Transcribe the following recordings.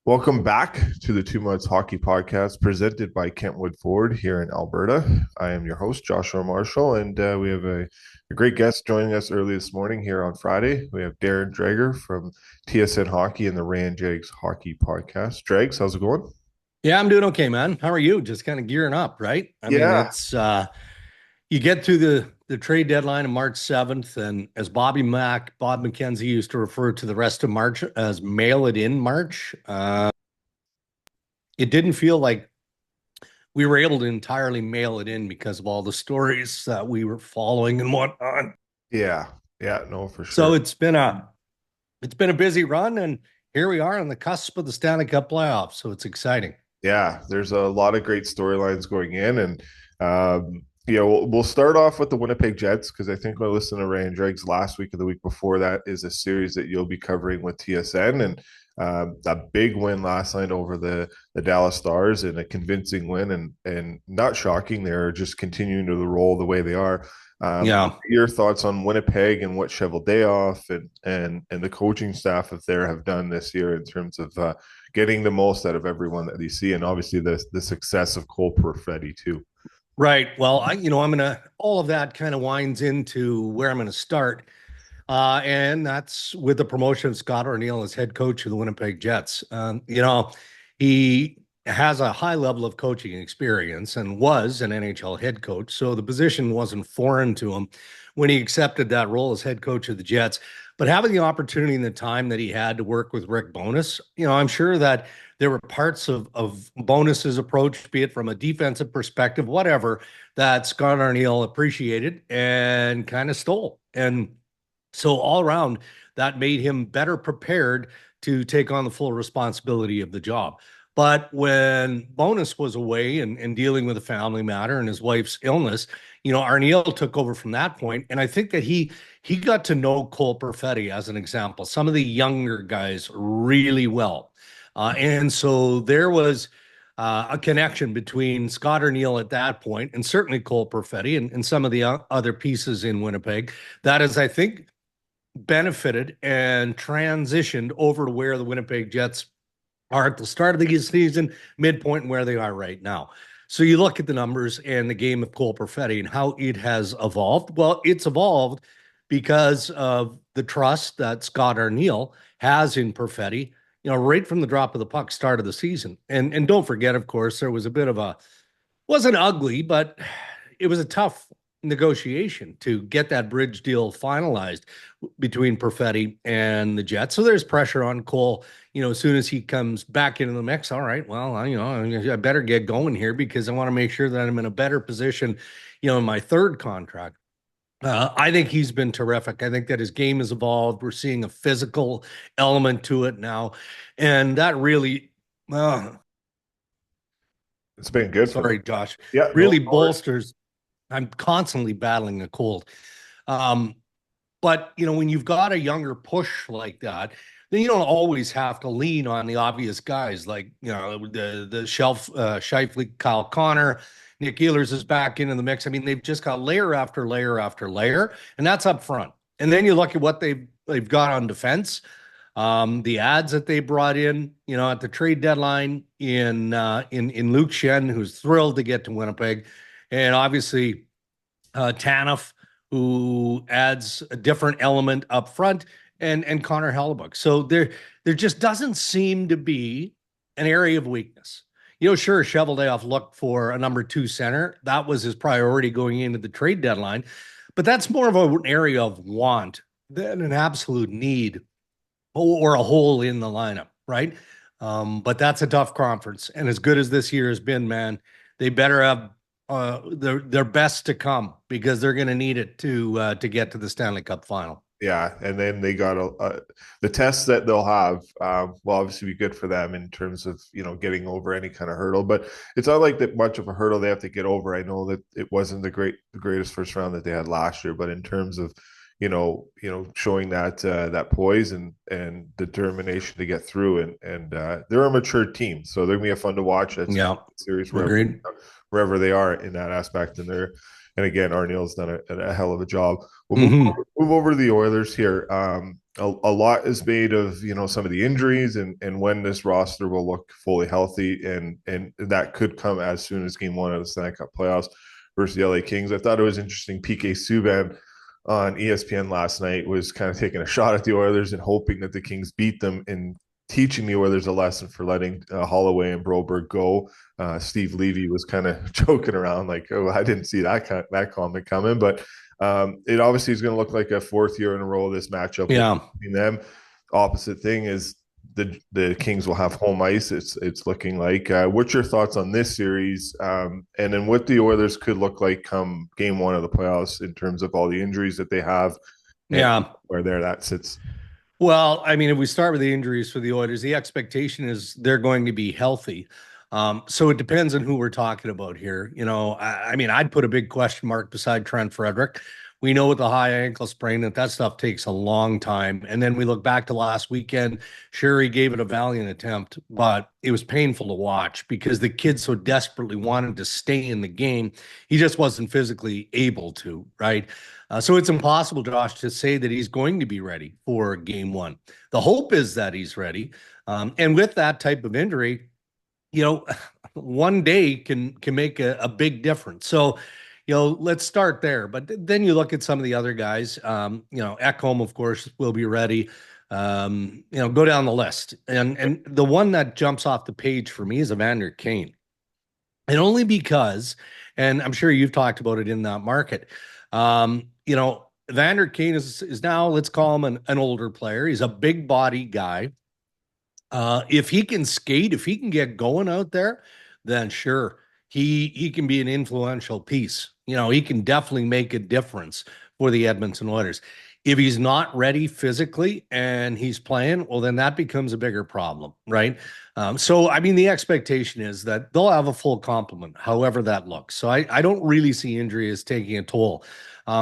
Welcome back to the 2 Months Hockey Podcast presented by Kentwood Ford here in Alberta. I am your host, Joshua Marshall, and we have a great guest joining us early this morning here on Friday. We have Darren Dreger from TSN Hockey and the Ran Jags Hockey Podcast. Dregs, how's it going? Yeah, I'm doing okay, man. How are you? Just kind of gearing up, right? I mean, Yeah, it's you get through the trade deadline of March 7th, and as Bob McKenzie used to refer to the rest of March as mail it in March. It didn't feel like we were able to entirely mail it in because of all the stories that we were following and whatnot. yeah, no, for So sure. it's been a busy run, and here we are on the cusp of the Stanley Cup playoffs. So it's exciting. Yeah, there's a lot of great storylines going in, and we'll start off with the Winnipeg Jets because I think I listened to Ray and Dregs last week and the week before that is a series that you'll be covering with TSN, and that big win last night over the Dallas Stars and a convincing win, and not shocking, they're just continuing to roll the way they are. Yeah. Your thoughts on Winnipeg and what Cheveldayoff and the coaching staff of there have done this year in terms of getting the most out of everyone that you see, and obviously the success of Cole Perfetti too. Right. Well, all of that kind of winds into where I'm gonna start. And that's with the promotion of Scott Arniel as head coach of the Winnipeg Jets. He has a high level of coaching experience and was an NHL head coach. So the position wasn't foreign to him when he accepted that role as head coach of the Jets. But having the opportunity and the time that he had to work with Rick Bowness, I'm sure that there were parts of Bowness's approach, be it from a defensive perspective, whatever, that Scott Arniel appreciated and kind of stole. And so all around, that made him better prepared to take on the full responsibility of the job. But when Bonus was away and dealing with a family matter and his wife's illness, Arniel took over from that point. And I think that he got to know Cole Perfetti as an example, some of the younger guys really well. And so there was a connection between Scott Arniel at that point and certainly Cole Perfetti and some of the other pieces in Winnipeg. That is, I think, benefited and transitioned over to where the Winnipeg Jets are at the start of the season, midpoint, and where they are right now. So you look at the numbers and the game of Cole Perfetti and how it has evolved. Well, it's evolved because of the trust that Scott Arniel has in Perfetti, right from the drop of the puck start of the season. And don't forget, of course, there was a bit of a wasn't ugly, but it was a tough negotiation to get that bridge deal finalized between Perfetti and the Jets. So there's pressure on Cole, as soon as he comes back into the mix. All right, well, I better get going here because I want to make sure that I'm in a better position, in my third contract. I think he's been terrific. I think that his game has evolved. We're seeing a physical element to it now. And that really, uh, It's been good for them. sorry, Josh, Yeah, no, really no worries. bolsters. I'm constantly battling a cold. Um, but when you've got a younger push like that, then you don't always have to lean on the obvious guys like the shelf Shifley, Kyle Connor, Nick Ehlers is back into the mix. I mean, they've just got layer after layer after layer, and that's up front. And then you look at what they've got on defense. The ads that they brought in, at the trade deadline in Luke Shen, who's thrilled to get to Winnipeg, and obviously Tanev, who adds a different element up front, and Connor Hellebuck. So there just doesn't seem to be an area of weakness. Sure, Cheveldayoff looked for a number two center. That was his priority going into the trade deadline, but that's more of an area of want than an absolute need or a hole in the lineup, right? But that's a tough conference, and as good as this year has been, man, they better have their best to come because they're going to need it to get to the Stanley Cup final. Yeah, and then they got the tests that they'll have. Will obviously be good for them in terms of getting over any kind of hurdle. But it's not like that much of a hurdle they have to get over. I know that it wasn't the greatest first round that they had last year, but in terms of showing that poise and determination to get through, and they're a mature team, so they're gonna be a fun to watch. That's Yeah, series agreed. wherever they are in that aspect, and they're And again, Arneal's done a hell of a job. We'll Hmm. move over to the Oilers here. A lot is made of some of the injuries and when this roster will look fully healthy, and that could come as soon as Game 1 of the Stanley Cup playoffs versus the LA Kings. I thought it was interesting. PK Subban on ESPN last night was kind of taking a shot at the Oilers and hoping that the Kings beat them, and teaching the Oilers a lesson for letting Holloway and Broberg go. Steve Levy was kind of joking around like, "Oh, I didn't see that comment coming," but it obviously is going to look like a fourth year in a row. This matchup Yeah. between them. Opposite thing is the Kings will have home ice. It's looking like. What's your thoughts on this series, and then what the Oilers could look like come Game 1 of the playoffs in terms of all the injuries that they have and Yeah. where there that sits? Well, I mean, if we start with the injuries for the Oilers, the expectation is they're going to be healthy. So it depends on who we're talking about here. I mean, I'd put a big question mark beside Trent Frederick. We know with the high ankle sprain that stuff takes a long time. And then we look back to last weekend. Sure, he gave it a valiant attempt, but it was painful to watch because the kid so desperately wanted to stay in the game. He just wasn't physically able to, right? So it's impossible, Josh, to say that he's going to be ready for Game 1. The hope is that he's ready, and with that type of injury, you know, one day can make a big difference. So, let's start there. But then you look at some of the other guys. Ekholm, of course, will be ready. Go down the list, and the one that jumps off the page for me is Evander Kane, and only because, and I'm sure you've talked about it in that market. Evander Kane is now, let's call him an older player. He's a big body guy. If he can skate, if he can get going out there, then sure, he can be an influential piece. He can definitely make a difference for the Edmonton Oilers. If he's not ready physically and he's playing, well, then that becomes a bigger problem, right? So, I mean, the expectation is that they'll have a full complement, however that looks. So, I don't really see injury as taking a toll.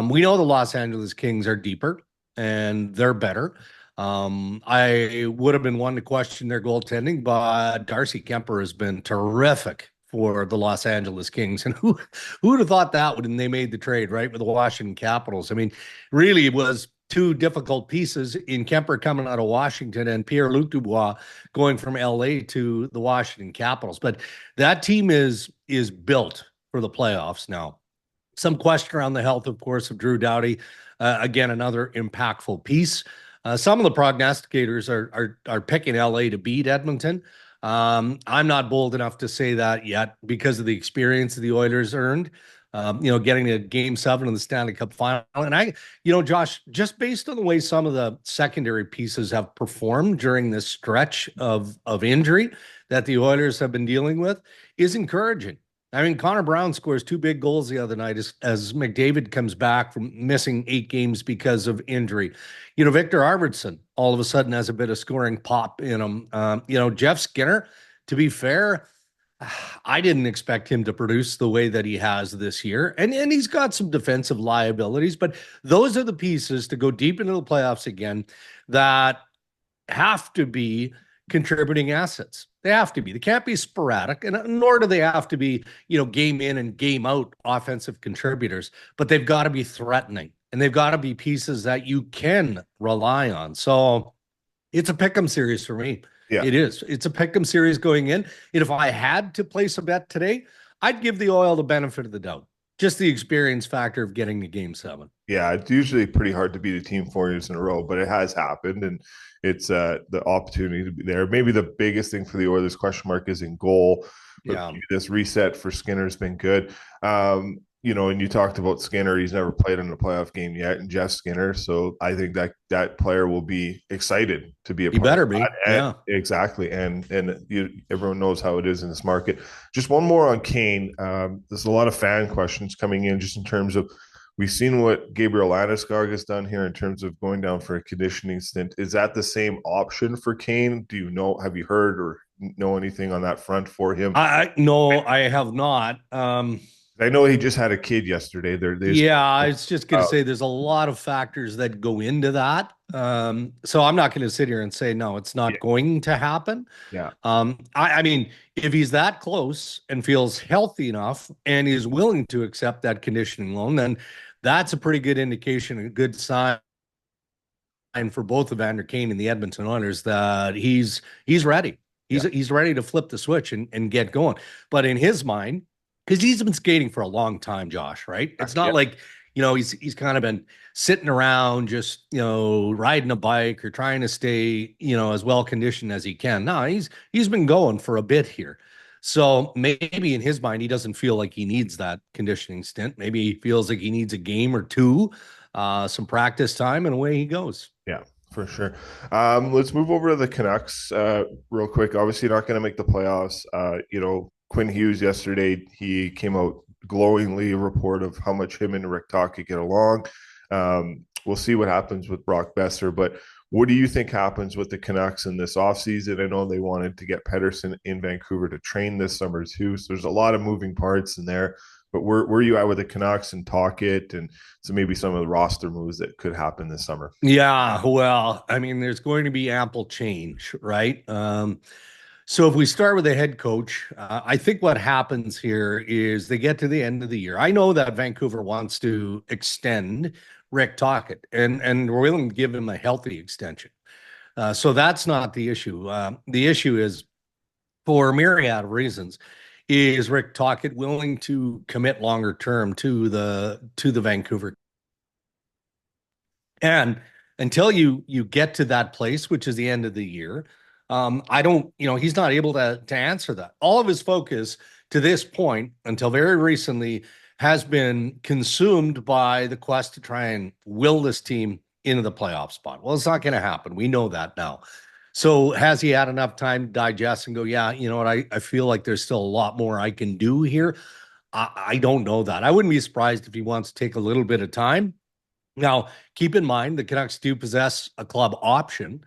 We know the Los Angeles Kings are deeper and they're better. I would have been one to question their goaltending, but Darcy Kemper has been terrific for the Los Angeles Kings. And who would have thought that when they made the trade, right, with the Washington Capitals? I mean, really, it was two difficult pieces in Kemper coming out of Washington and Pierre-Luc Dubois going from LA to the Washington Capitals. But that team is built for the playoffs now. Some question around the health, of course, of Drew Doughty. Again, another impactful piece. Some of the prognosticators are picking LA to beat Edmonton. I'm not bold enough to say that yet because of the experience the Oilers earned. Getting to Game 7 of the Stanley Cup Final, and Josh, just based on the way some of the secondary pieces have performed during this stretch of injury that the Oilers have been dealing with, is encouraging. I mean, Connor Brown scores two big goals the other night as McDavid comes back from missing 8 games because of injury. Victor Arvidsson all of a sudden has a bit of scoring pop in him. Jeff Skinner, to be fair, I didn't expect him to produce the way that he has this year. And he's got some defensive liabilities, but those are the pieces to go deep into the playoffs again that have to be contributing assets. They have to be. They can't be sporadic, and nor do they have to be, game in and game out offensive contributors, but they've got to be threatening and they've got to be pieces that you can rely on. So it's a pick'em series for me. Yeah. It is. It's a pick'em series going in. And if I had to place a bet today, I'd give the Oil the benefit of the doubt. Just the experience factor of getting to Game 7. Yeah, it's usually pretty hard to beat a team 4 years in a row, but it has happened, and it's the opportunity to be there. Maybe the biggest thing for the Oilers question mark is in goal, but Yeah. this reset for Skinner's been good. And you talked about Skinner; he's never played in a playoff game yet, and Jeff Skinner. So I think that player will be excited to be a He part better of be. that. And Yeah. exactly, and everyone knows how it is in this market. Just one more on Kane. There's a lot of fan questions coming in, just in terms of. We've seen what Gabriel Landeskog has done here in terms of going down for a conditioning stint. Is that the same option for Kane? Do you know? Have you heard or know anything on that front for him? No, I have not. I know he just had a kid yesterday. There's Yeah, I was just going to say there's a lot of factors that go into that. So I'm not going to sit here and say, no, it's yeah, not going to happen. yeah, I mean, if he's that close and feels healthy enough and is willing to accept that conditioning loan, then that's a pretty good indication, a good sign for both Evander Kane and the Edmonton Oilers that he's ready. yeah, He's ready to flip the switch and get going. But in his mind, because he's been skating for a long time, Josh, right? It's yeah. not like, he's kind of been sitting around just, riding a bike or trying to stay, as well conditioned as he can. No, he's been going for a bit here. So maybe in his mind, he doesn't feel like he needs that conditioning stint. Maybe he feels like he needs a game or two, some practice time, and away he goes. Yeah, for sure. Let's move over to the Canucks real quick. Obviously, not going to make the playoffs. Quinn Hughes yesterday, he came out glowingly a report of how much him and Rick Tocchet get along. We'll see what happens with Brock Besser, but what do you think happens with the Canucks in this offseason? I know they wanted to get Pedersen in Vancouver to train this summer too, so there's a lot of moving parts in there. But where are you at with the Canucks and Tocchet, and so maybe some of the roster moves that could happen this summer? Yeah, well, I mean, there's going to be ample change, right? So if we start with the head coach, I think what happens here is they get to the end of the year. I know that Vancouver wants to extend Rick Tocchet, and we're willing to give him a healthy extension. So that's not the issue. The issue is, for a myriad of reasons, is Rick Tocchet willing to commit longer term to the Vancouver. And until you get to that place, which is the end of the year, I don't, he's not able to answer that. All of his focus to this point, until very recently, has been consumed by the quest to try and will this team into the playoff spot. Well, it's not going to happen. We know that now. So has he had enough time to digest and go, yeah, you know what? I feel like there's still a lot more I can do here. I don't know that. I wouldn't be surprised if he wants to take a little bit of time. Now, keep in mind the Canucks do possess a club option,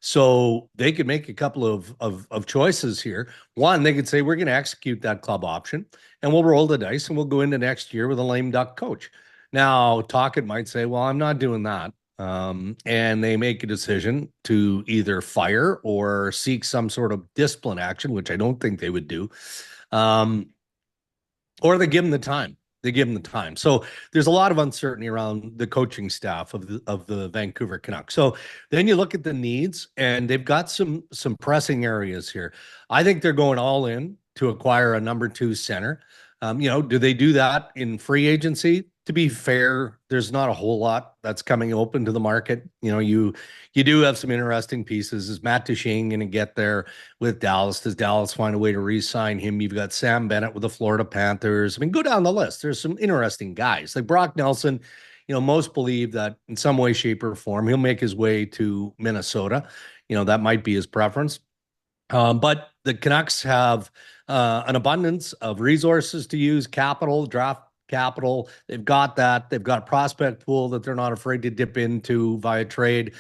so they could make a couple of choices here. One, they could say we're going to execute that club option, and we'll roll the dice, and we'll go into next year with a lame duck coach. Now, Tocchet might say, "Well, I'm not doing that," and they make a decision to either fire or seek some sort of discipline action, which I don't think they would do. Um, or they give him the time. They give him the time. So there's a lot of uncertainty around the coaching staff of the Vancouver Canucks. So then you look at the needs, and they've got some pressing areas here. I think they're going all in to acquire a number two center. Do they do that in free agency? To be fair, there's not a whole lot that's coming open to the market. You do have some interesting pieces. Is Matt Duchene going to get there with Dallas? Does Dallas find a way to re-sign him? You've got Sam Bennett with the Florida Panthers. I mean, go down the list. There's some interesting guys like Brock Nelson. Most believe that in some way, shape, or form, he'll make his way to Minnesota. That might be his preference. But the Canucks have an abundance of resources to use, capital, draft capital. They've got that. They've got a prospect pool that they're not afraid to dip into via trade,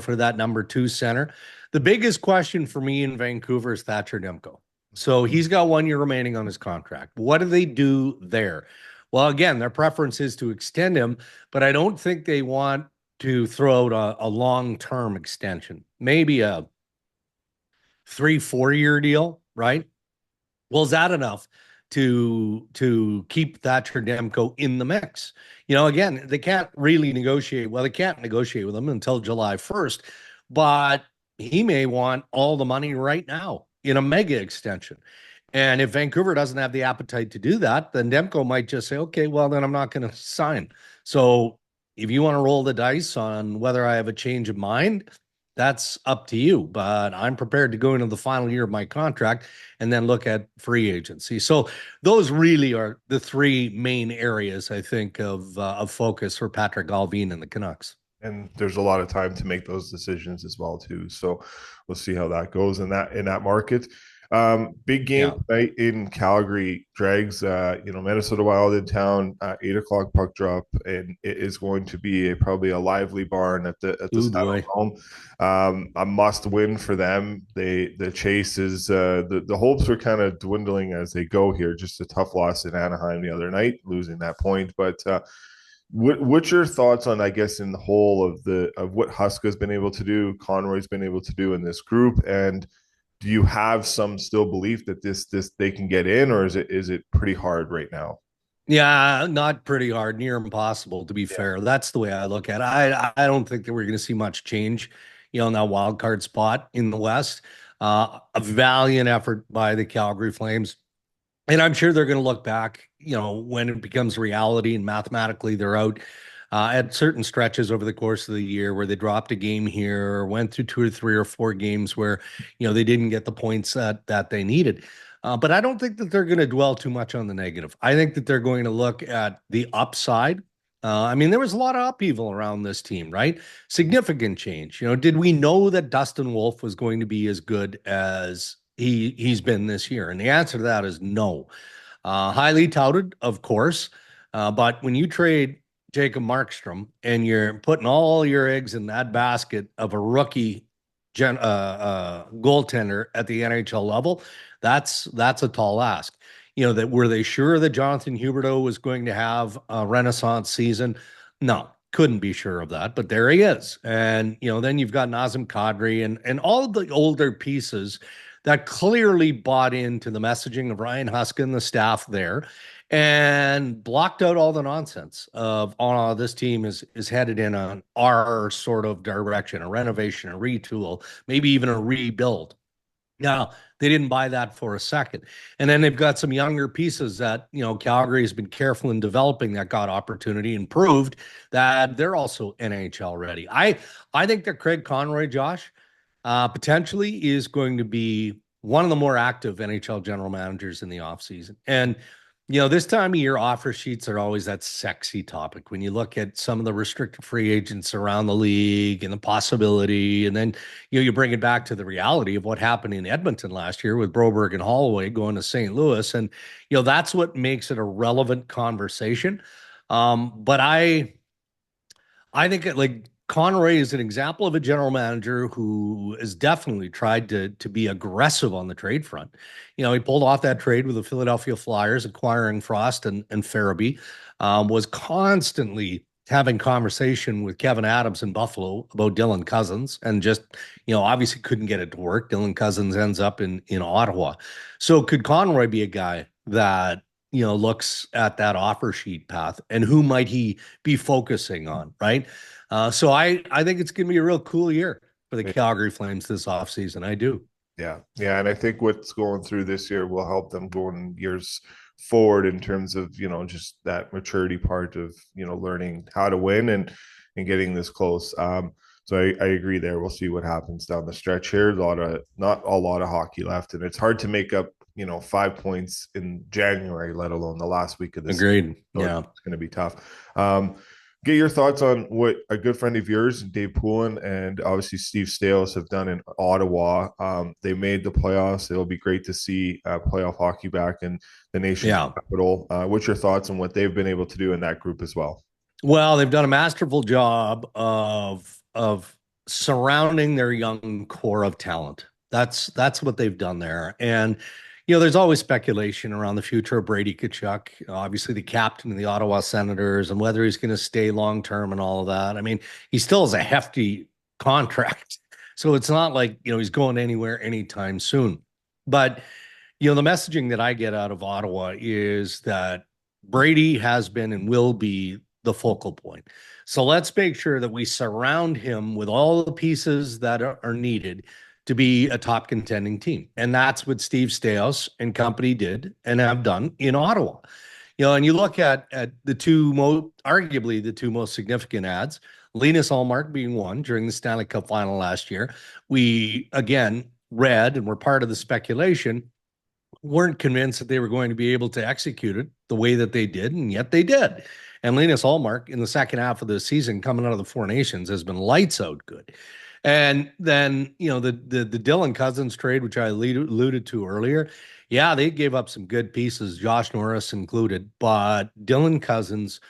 for that number two center. The biggest question for me in Vancouver is Thatcher Demko. So he's got 1 year remaining on his contract. What do they do there? Well, again, their preference is to extend him, but I don't think they want to throw out a long-term extension. Maybe a 3-4 year deal, right? Well, is that enough to keep Thatcher Demko in the mix? Again, they can't really negotiate. Well, they can't negotiate with him until July 1st, but he may want all the money right now in a mega extension. And if Vancouver doesn't have the appetite to do that, then Demko might just say, okay, well, then I'm not going to sign. So if you want to roll the dice on whether I have a change of mind, that's up to you. But I'm prepared to go into the final year of my contract and then look at free agency. So those really are the three main areas, I think, of focus for Patrick Allvin and the Canucks. And there's a lot of time to make those decisions as well too. So we'll see how that goes in that market. Big game Yeah. tonight in Calgary. Dregs, Minnesota Wild in town, 8 o'clock puck drop, and it is going to be probably a lively barn at the Oh Saddle boy. Dome. A must win for them. The chase is the hopes are kind of dwindling as they go here. Just a tough loss in Anaheim the other night, losing that point. But what's your thoughts on, I guess, in the whole of what Huska's been able to do, Conroy's been able to do in this group, and do you have some still belief that this they can get in, or is it pretty hard right now? Yeah, not pretty hard, near impossible to be Yeah. fair. That's the way I look at it. I don't think that we're going to see much change, in that wild card spot in the West. A valiant effort by the Calgary Flames. And I'm sure they're going to look back, when it becomes reality and mathematically they're out at certain stretches over the course of the year where they dropped a game here or went through two or three or four games where, they didn't get the points that they needed. But I don't think that they're going to dwell too much on the negative. I think that they're going to look at the upside. I mean, there was a lot of upheaval around this team, right? Significant change. Did we know that Dustin Wolf was going to be as good as he's been this year? And the answer to that is no. Highly touted, of course, but when you trade Jacob Markstrom and you're putting all your eggs in that basket of a rookie goaltender at the NHL level, that's a tall ask. That were they sure that Jonathan Huberdeau was going to have a renaissance season? No, couldn't be sure of that, but there he is. And then you've got Nazem Kadri and all of the older pieces that clearly bought into the messaging of Ryan Huska and the staff there and blocked out all the nonsense of, oh, this team is headed in an our sort of direction, a renovation, a retool, maybe even a rebuild. Now, they didn't buy that for a second. And then they've got some younger pieces that, Calgary has been careful in developing that got opportunity and proved that they're also NHL ready. I think that Craig Conroy, Josh, potentially is going to be one of the more active NHL general managers in the offseason. And, this time of year, offer sheets are always that sexy topic. When you look at some of the restricted free agents around the league and the possibility, and then, you bring it back to the reality of what happened in Edmonton last year with Broberg and Holloway going to St. Louis. And, that's what makes it a relevant conversation. But I think like Conroy is an example of a general manager who has definitely tried to be aggressive on the trade front. He pulled off that trade with the Philadelphia Flyers, acquiring Frost and Farabee, was constantly having conversation with Kevin Adams in Buffalo about Dylan Cousins, and just, obviously couldn't get it to work. Dylan Cousins ends up in Ottawa. So could Conroy be a guy that, looks at that offer sheet path, and who might he be focusing on, right? So I think it's going to be a real cool year for the Calgary Flames this offseason. I do. Yeah, yeah, and I think what's going through this year will help them going years forward in terms of just that maturity part of learning how to win and getting this close. So I agree there. We'll see what happens down the stretch here. Not a lot of hockey left, and it's hard to make up 5 points in January, let alone the last week of the season. Agreed. So Yeah. it's going to be tough. Get your thoughts on what a good friend of yours, Dave Poulin, and obviously Steve Staios have done in Ottawa. They made the playoffs. It'll be great to see playoff hockey back in the nation's Yeah. capital. What's your thoughts on what they've been able to do in that group as well? Well, they've done a masterful job of surrounding their young core of talent. That's what they've done there. And there's always speculation around the future of Brady Tkachuk, obviously the captain of the Ottawa Senators, and whether he's going to stay long term and all of that. I mean, he still has a hefty contract, so it's not like he's going anywhere anytime soon. But the messaging that I get out of Ottawa is that Brady has been and will be the focal point. So let's make sure that we surround him with all the pieces that are needed to be a top contending team. And that's what Steve Staios and company did and have done in Ottawa. And you look at arguably the two most significant ads, Linus Ullmark being one during the Stanley Cup final last year. We, again, read and were part of the speculation, weren't convinced that they were going to be able to execute it the way that they did, and yet they did. And Linus Ullmark in the second half of the season, coming out of the Four Nations, has been lights out good. And then, the Dylan Cousins trade, which I alluded to earlier, yeah, they gave up some good pieces, Josh Norris included, but Dylan Cousins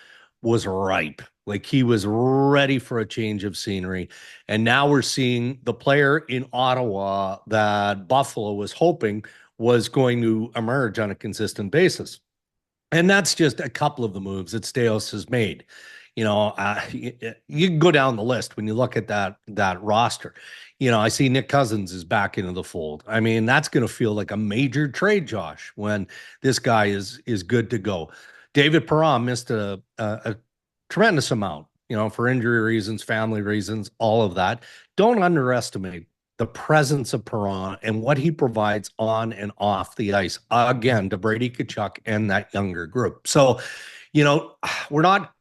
was ripe. Like he was ready for a change of scenery. And now we're seeing the player in Ottawa that Buffalo was hoping was going to emerge on a consistent basis. And that's just a couple of the moves that Steos has made. You can go down the list when you look at that roster. I see Nick Cousins is back into the fold. I mean, that's going to feel like a major trade, Josh, when this guy is good to go. David Perron missed a tremendous amount, for injury reasons, family reasons, all of that. Don't underestimate the presence of Perron and what he provides on and off the ice, again, to Brady Tkachuk and that younger group. So, you know, we're not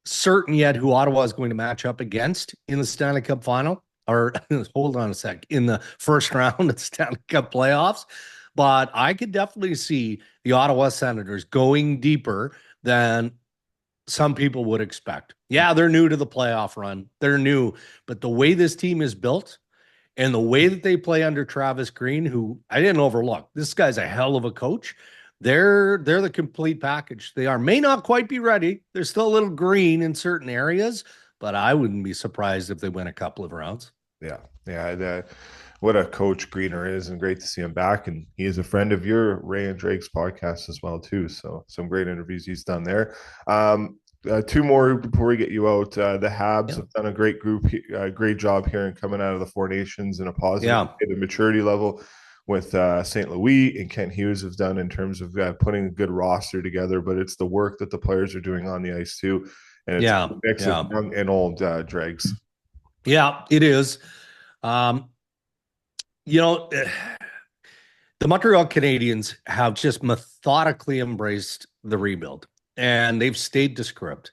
certain yet who Ottawa is going to match up against in the Stanley Cup final, or hold on a sec, in the first round of the Stanley Cup playoffs. But I could definitely see the Ottawa Senators going deeper than some people would expect. Yeah, they're new to the playoff run. They're new, but the way this team is built and the way that they play under Travis Green, who I didn't overlook, this guy's a hell of a coach. They're the complete package. They are may not quite be ready. They're still a little green in certain areas, but I wouldn't be surprised if they win a couple of rounds. Yeah, yeah. What a coach Greener is, and great to see him back. And he is a friend of your Ray and Drake's podcast as well too. So some great interviews he's done there. Two more before we get you out. The Habs Yeah. have done a great job here and coming out of the Four Nations in a positive Yeah. way. The maturity level with St. Louis and Kent Hughes have done in terms of putting a good roster together. But it's the work that the players are doing on the ice too, and it's Yeah. a mix of Yeah. young and old dregs. Yeah, it is. Um, you know, the Montreal Canadiens have just methodically embraced the rebuild and they've stayed to script.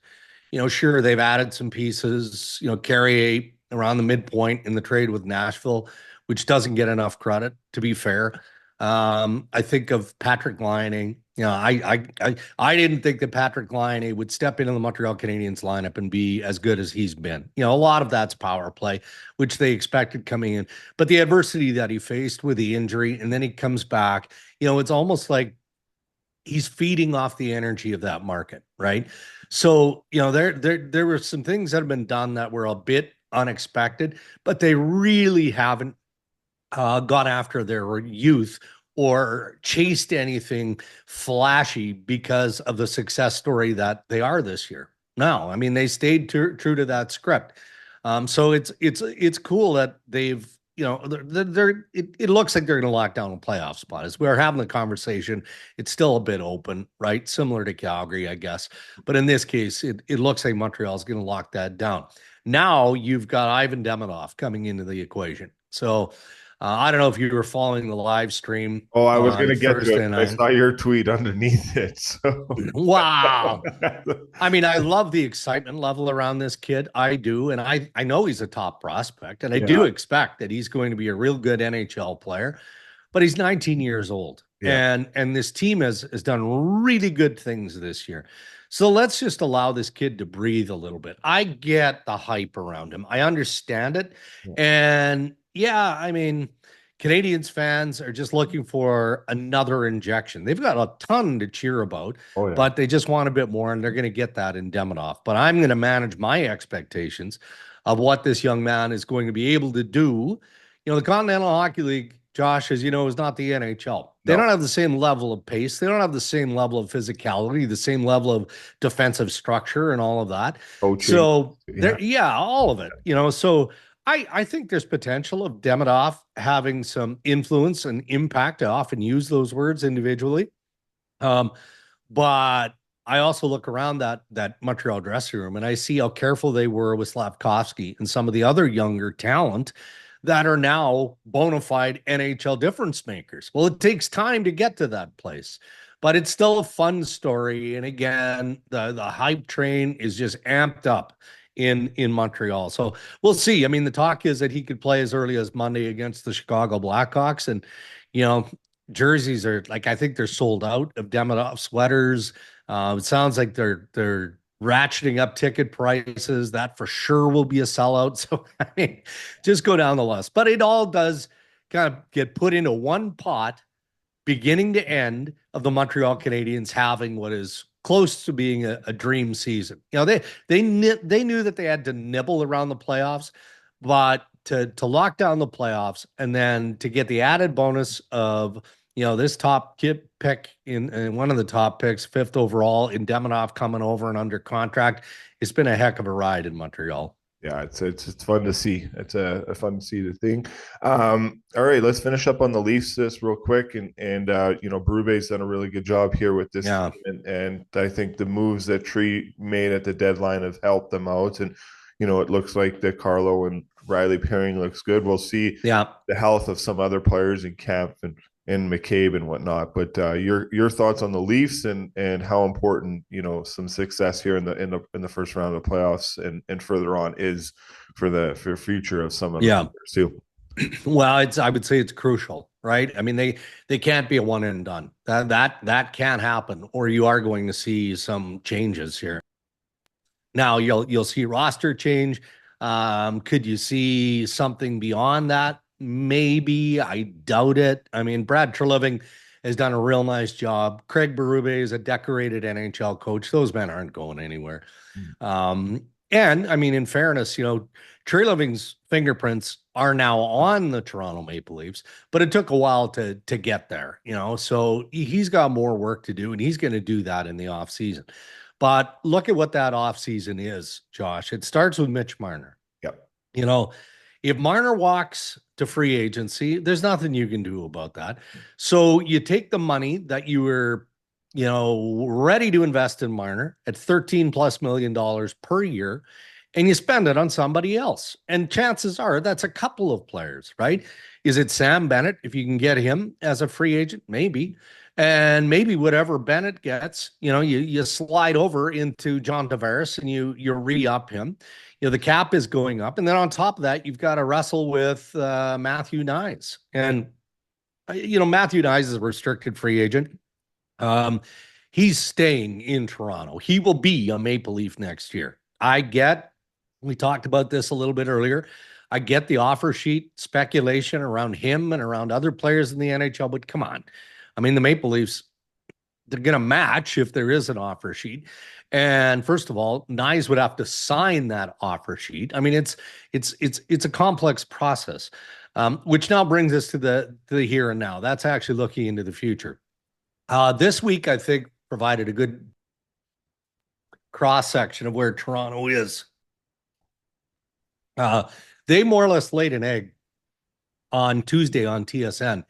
Sure, they've added some pieces, Carrier around the midpoint in the trade with Nashville, which doesn't get enough credit, to be fair. I think of Patrick Laine. I didn't think that Patrick Laine would step into the Montreal Canadiens lineup and be as good as he's been. A lot of that's power play, which they expected coming in, but the adversity that he faced with the injury, and then he comes back. It's almost like he's feeding off the energy of that market, right? So, there were some things that have been done that were a bit unexpected, but they really haven't gone after their youth or chased anything flashy because of the success story that they are this year. No, I mean they stayed true to that script. So it's cool that they've it looks like they're going to lock down a playoff spot. As we're having the conversation, it's still a bit open, right? Similar to Calgary, I guess. But in this case, it looks like Montreal is going to lock that down. Now you've got Ivan Demidov coming into the equation. So I don't know if you were following the live stream Oh, I was going on to get to it, Thursday but I night. saw your tweet underneath it. So, Wow. I mean, I love the excitement level around this kid. I do. And I know he's a top prospect, and I do yeah, expect that he's going to be a real good NHL player, but he's 19 years old. yeah, And this team has done really good things this year. So let's just allow this kid to breathe a little bit. I get the hype around him. I understand it. yeah. And yeah, I mean, Canadians fans are just looking for another injection. They've got a ton to cheer about, Oh yeah. but they just want a bit more, and they're going to get that in Demidov. But I'm going to manage my expectations of what this young man is going to be able to do. The Continental Hockey League, Josh, as you know, is not the NHL. They No don't have the same level of pace. They don't have the same level of physicality, the same level of defensive structure, and all of that. coaching. So Yeah. there, yeah, all of it. So I think there's potential of Demidov having some influence and impact. I often use those words individually. Um, but I also look around that Montreal dressing room and I see how careful they were with Slavkovsky and some of the other younger talent that are now bona fide NHL difference makers. Well, it takes time to get to that place, but it's still a fun story. And again, the hype train is just amped up in Montreal. So we'll see. I mean, the talk is that he could play as early as Monday against the Chicago Blackhawks, and you know, jerseys are like I think they're sold out of Demidov sweaters. It sounds like they're ratcheting up ticket prices. That for sure will be a sellout. So, I mean, just go down the list. But it all does kind of get put into one pot, beginning to end, of the Montreal Canadiens having what is close to being a dream season. You know, they knew that they had to nibble around the playoffs, but to lock down the playoffs and then to get the added bonus of, you know, this top kid pick in one of the top picks, fifth overall, in Demidov coming over and under contract. It's been a heck of a ride in Montreal. Yeah, it's fun to see. It's a fun to see the thing. All right, let's finish up on the Leafs this real quick, and you know, Berube's done a really good job here with this Yeah. team, and I think the moves that Tree made at the deadline have helped them out, and you know, it looks like the Carlo and Riley pairing looks good. We'll see Yeah. the health of some other players in camp and McCabe and whatnot. But your thoughts on the Leafs and how important, you know, some success here in the first round of the playoffs and further on is for the future of some of the Yeah. players too. Well, I would say it's crucial, right? I mean, they can't be a one and done. That can't happen, or you are going to see some changes here. Now you'll see roster change. Could you see something beyond that? Maybe. I doubt it. I mean, Brad Treliving has done a real nice job. Craig Berube is a decorated NHL coach. Those men aren't going anywhere. And I mean, in fairness, you know, Treliving's fingerprints are now on the Toronto Maple Leafs, but it took a while to get there, you know. So he's got more work to do, and he's going to do that in the offseason. But look at what that offseason is, Josh. It starts with Mitch Marner. Yep. You know, if Marner walks to free agency, there's nothing you can do about that. So you take the money that you were, you know, ready to invest in Marner at $13+ million per year, and you spend it on somebody else. And chances are that's a couple of players, right? Is it Sam Bennett? If you can get him as a free agent, maybe. And maybe whatever Bennett gets, you know, you slide over into John Tavares and you re-up him. You know, the cap is going up. And then on top of that, you've got to wrestle with Matthew Knies. And, you know, Matthew Knies is a restricted free agent. Um, he's staying in Toronto. He will be a Maple Leaf next year. We talked about this a little bit earlier. I get the offer sheet speculation around him and around other players in the NHL, but come on. I mean, the Maple Leafs, they're going to match if there is an offer sheet. And first of all, Knies would have to sign that offer sheet. I mean, it's a complex process, which now brings us to the here and now. That's actually looking into the future. This week, I think, provided a good cross section of where Toronto is. They more or less laid an egg on Tuesday on TSN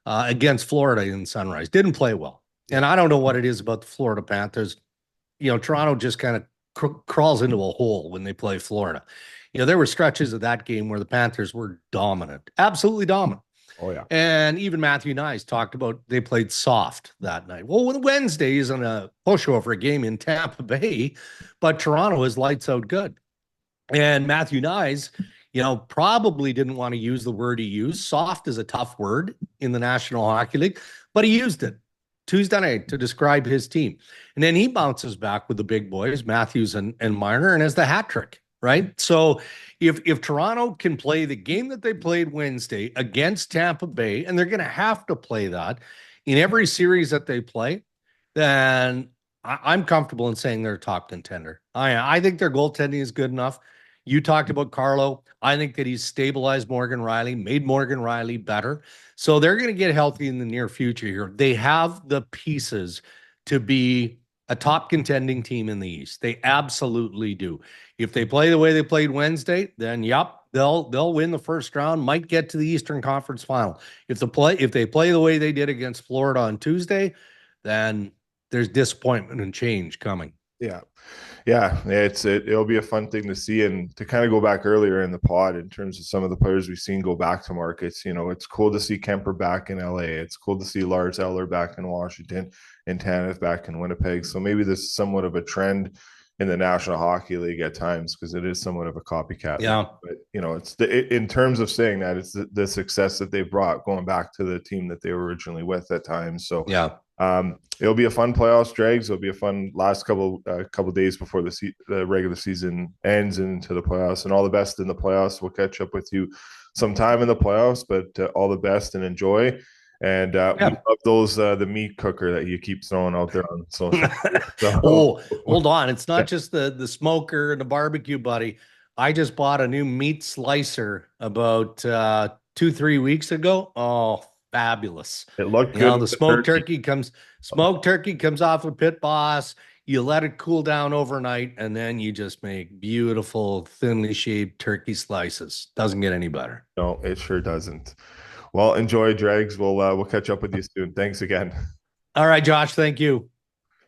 against Florida in Sunrise. Didn't play well. And I don't know what it is about the Florida Panthers. You know, Toronto just kind of crawls into a hole when they play Florida. You know, there were stretches of that game where the Panthers were dominant, absolutely dominant. Oh yeah. And even Matthew Knies talked about they played soft that night. Well, Wednesday isn't a pushover game in Tampa Bay, but Toronto is lights out good. And Matthew Knies, you know, probably didn't want to use the word he used. Soft is a tough word in the National Hockey League, but he used it Tuesday night to describe his team. And then he bounces back with the big boys, Matthews and Marner, and has the hat trick, right? So if Toronto can play the game that they played Wednesday against Tampa Bay, and they're going to have to play that in every series that they play, then I'm comfortable in saying they're a top contender. I think their goaltending is good enough. You talked about Carlo. I think that he's stabilized Morgan Riley, made Morgan Riley better. So they're going to get healthy in the near future here. They have the pieces to be a top contending team in the East. They absolutely do. If they play the way they played Wednesday, then yep, they'll win the first round, might get to the Eastern Conference Final. If they play the way they did against Florida on Tuesday, then there's disappointment and change coming. Yeah. Yeah, it'll be a fun thing to see, and to kind of go back earlier in the pod in terms of some of the players we've seen go back to markets. You know, it's cool to see Kemper back in LA. It's cool to see Lars Eller back in Washington and Tanev back in Winnipeg. So maybe this is somewhat of a trend in the National Hockey League at times, because it is somewhat of a copycat. Yeah, league. But you know, in terms of saying that, it's the success that they brought going back to the team that they were originally with at times. So yeah. It'll be a fun playoffs, Dregs. It'll be a fun last couple days before the regular season ends into the playoffs. And all the best in the playoffs. We'll catch up with you sometime in the playoffs, but all the best and enjoy. And we Yeah. love those the meat cooker that you keep throwing out there on social media. So Oh, hold on. It's not just the smoker and the barbecue, buddy. I just bought a new meat slicer about 2, 3 weeks ago. Oh, fabulous. it looked You good know, with the the turkey. smoked turkey comes off of Pit Boss. You let it cool down overnight, and then you just make beautiful, thinly shaved turkey slices. Doesn't get any better. No, it sure doesn't. Well, enjoy, Dregs. We'll catch up with you soon. Thanks again. All right, Josh, thank you.